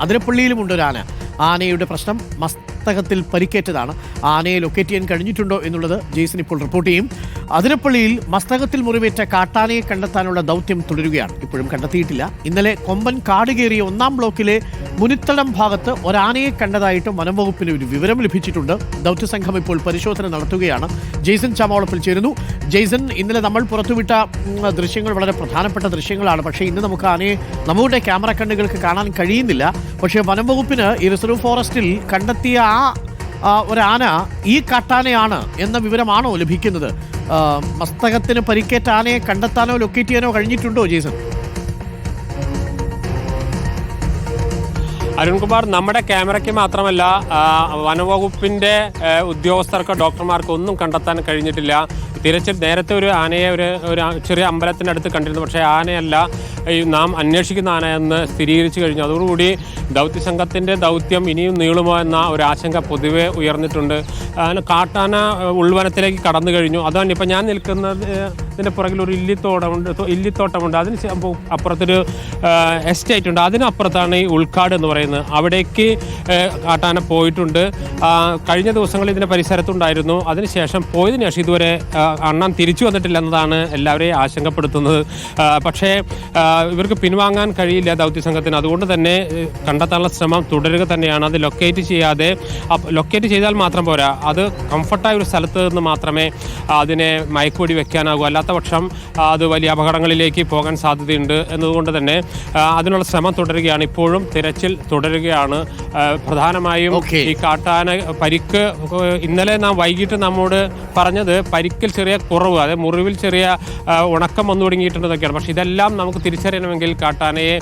അതിരപ്പള്ളിയിലുമുണ്ട് ഒരു ആനയുടെ പ്രശ്നം മസ്തകത്തിൽ പരിക്കേറ്റതാണ്. ആനയെ ലൊക്കേറ്റ് ചെയ്യാൻ കഴിഞ്ഞിട്ടുണ്ടോ എന്നുള്ളത് ജെയ്സൺ ഇപ്പോൾ റിപ്പോർട്ട് ചെയ്യും. അതിരപ്പള്ളിയിൽ മസ്തകത്തിൽ മുറിവേറ്റ കാട്ടാനയെ കണ്ടെത്താനുള്ള ദൗത്യം തുടരുകയാണ്. ഇപ്പോഴും കണ്ടെത്തിയിട്ടില്ല. ഇന്നലെ കൊമ്പൻ കാട് കയറിയ 1-ാം ബ്ലോക്കിലെ മുനിത്തടം ഭാഗത്ത് ഒരാനയെ കണ്ടതായിട്ട് വനംവകുപ്പിന് ഒരു വിവരം ലഭിച്ചിട്ടുണ്ട്. ദൗത്യസംഘം ഇപ്പോൾ പരിശോധന നടത്തുകയാണ്. ജെയ്സൺ ചാമോളപ്പിൽ ചേരുന്നു. ജെയ്സൺ, ഇന്നലെ നമ്മൾ പുറത്തുവിട്ട ദൃശ്യങ്ങൾ വളരെ പ്രധാനപ്പെട്ട ദൃശ്യങ്ങളാണ്. പക്ഷേ ഇന്ന് നമുക്ക് ആനയെ നമ്മുടെ ക്യാമറ കണ്ണുകൾക്ക് കാണാൻ കഴിയുന്നില്ല. പക്ഷേ വനംവകുപ്പിന് ഈ റിസർവ് ഫോറസ്റ്റിൽ കണ്ടെത്തിയ ഒരാന ഈ കാട്ടാനയാണ് എന്ന വിവരമാണോ ലഭിക്കുന്നത്? മസ്തകത്തിന് പരിക്കേറ്റ ആനയെ കണ്ടെത്താനോ ലൊക്കേറ്റ് ചെയ്യാനോ കഴിഞ്ഞിട്ടുണ്ടോ ജെയ്സൺ? അരുൺകുമാർ, നമ്മുടെ ക്യാമറയ്ക്ക് മാത്രമല്ല വനവകുപ്പിൻ്റെ ഉദ്യോഗസ്ഥർക്ക് ഡോക്ടർമാർക്ക് ഒന്നും കണ്ടെത്താൻ കഴിഞ്ഞിട്ടില്ല. തിരച്ചിൽ നേരത്തെ ഒരു ആനയെ ഒരു ചെറിയ അമ്പലത്തിനടുത്ത് കണ്ടിരുന്നു. പക്ഷേ ആനയല്ല, നാം അന്വേഷിക്കുന്ന ആനയെന്ന് സ്ഥിരീകരിച്ചു കഴിഞ്ഞു. അതോടുകൂടി ദൗത്യസംഘത്തിൻ്റെ ദൗത്യം ഇനിയും നീളുമോ എന്ന ഒരു ആശങ്ക പൊതുവെ ഉയർന്നിട്ടുണ്ട്. കാട്ടാന ഉൾവനത്തിലേക്ക് കടന്നു കഴിഞ്ഞു. അതാണ് ഇപ്പം ഞാൻ നിൽക്കുന്നതിൻ്റെ പുറകിൽ ഒരു ഇല്ലിത്തോട്ടമുണ്ട്. അതിന് അപ്പുറത്തൊരു എസ്റ്റേറ്റ് ഉണ്ട്. അതിനപ്പുറത്താണ് ഈ ഉൾക്കാട് എന്ന് പറയുന്നത്. അവിടേക്ക് കാട്ടാന പോയിട്ടുണ്ട്. കഴിഞ്ഞ ദിവസങ്ങളിൽ ഇതിൻ്റെ പരിസരത്തുണ്ടായിരുന്നു. അതിനുശേഷം പോയതിനു ശേഷം ഇതുവരെ അണ്ണൻ തിരിച്ചു വന്നിട്ടില്ല എന്നതാണ് എല്ലാവരെയും ആശങ്കപ്പെടുത്തുന്നത്. പക്ഷേ ഇവർക്ക് പിൻവാങ്ങാൻ കഴിയില്ല ദൗത്യസംഘത്തിന്. അതുകൊണ്ട് തന്നെ കണ്ടെത്താനുള്ള ശ്രമം തുടരുക തന്നെയാണ്. അത് ലൊക്കേറ്റ് ചെയ്താൽ മാത്രം പോരാ, അത് കംഫർട്ടായ ഒരു സ്ഥലത്ത് നിന്ന് മാത്രമേ അതിനെ മയക്കുവെടി വെക്കാനാകൂ. അല്ലാത്ത പക്ഷം അത് വലിയ അപകടങ്ങളിലേക്ക് പോകാൻ സാധ്യതയുണ്ട് എന്നതുകൊണ്ട് തന്നെ അതിനുള്ള ശ്രമം തുടരുകയാണ്. ഇപ്പോഴും തിരച്ചിൽ തുടരുകയാണ്. പ്രധാനമായും ഈ കാട്ടാന പരിക്ക് ഇന്നലെ നാം വൈകിട്ട് നമ്മോട് പറഞ്ഞത് പരിക്കിൽ ചെറിയ കുറവ്, അതായത് മുറിവിൽ ചെറിയ ഉണക്കം വന്നു തുടങ്ങിയിട്ടുണ്ടെന്നൊക്കെയാണ്. പക്ഷെ ഇതെല്ലാം നമുക്ക് തിരിച്ചറിയണമെങ്കിൽ കാട്ടാനയെ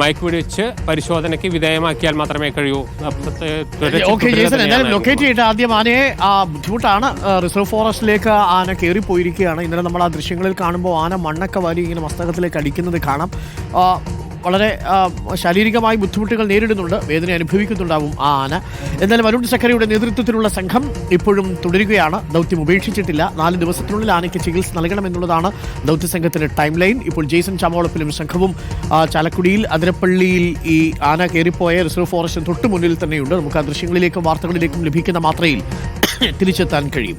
മയക്കുവെടി വെച്ച് പരിശോധനയ്ക്ക് വിധേയമാക്കിയാൽ മാത്രമേ കഴിയൂ. ലൊക്കേറ്റ് ചെയ്തിട്ട് ആദ്യം ആനയെ ബുദ്ധിമുട്ടാണ്. റിസർവ് ഫോറസ്റ്റിലേക്ക് ആന കയറിപ്പോയിരിക്കുകയാണ്. ഇന്നലെ നമ്മൾ ആ ദൃശ്യങ്ങളിൽ കാണുമ്പോൾ ആന മണ്ണൊക്കെ വാരി ഇങ്ങനെ മസ്തകത്തിലേക്ക് അടിക്കുന്നത് കാണാം. വളരെ ശാരീരികമായി ബുദ്ധിമുട്ടുകൾ നേരിടുന്നുണ്ട്, വേദന അനുഭവിക്കുന്നുണ്ടാവും ആ ആന. എന്നാലും അരുൺ സക്കറിയുടെ നേതൃത്വത്തിലുള്ള സംഘം ഇപ്പോഴും തുടരുകയാണ്. ദൗത്യം ഉപേക്ഷിച്ചിട്ടില്ല. 4 ദിവസത്തിനുള്ളിൽ ആനയ്ക്ക് ചികിത്സ നൽകണമെന്നുള്ളതാണ് ദൗത്യസംഘത്തിന്റെ ടൈം ലൈൻ. ഇപ്പോൾ ജെയ്സൺ ചാമോളപ്പിലും സംഘവും ചാലക്കുടിയിൽ അതിരപ്പള്ളിയിൽ ഈ ആന കയറിപ്പോയ റിസർവ് ഫോറസ്റ്റിന് തൊട്ട് മുന്നിൽ തന്നെയുണ്ട്. നമുക്ക് ആ ദൃശ്യങ്ങളിലേക്കും വാർത്തകളിലേക്കും ലഭിക്കുന്ന മാത്രയിൽ തിരിച്ചെത്താൻ കഴിയും.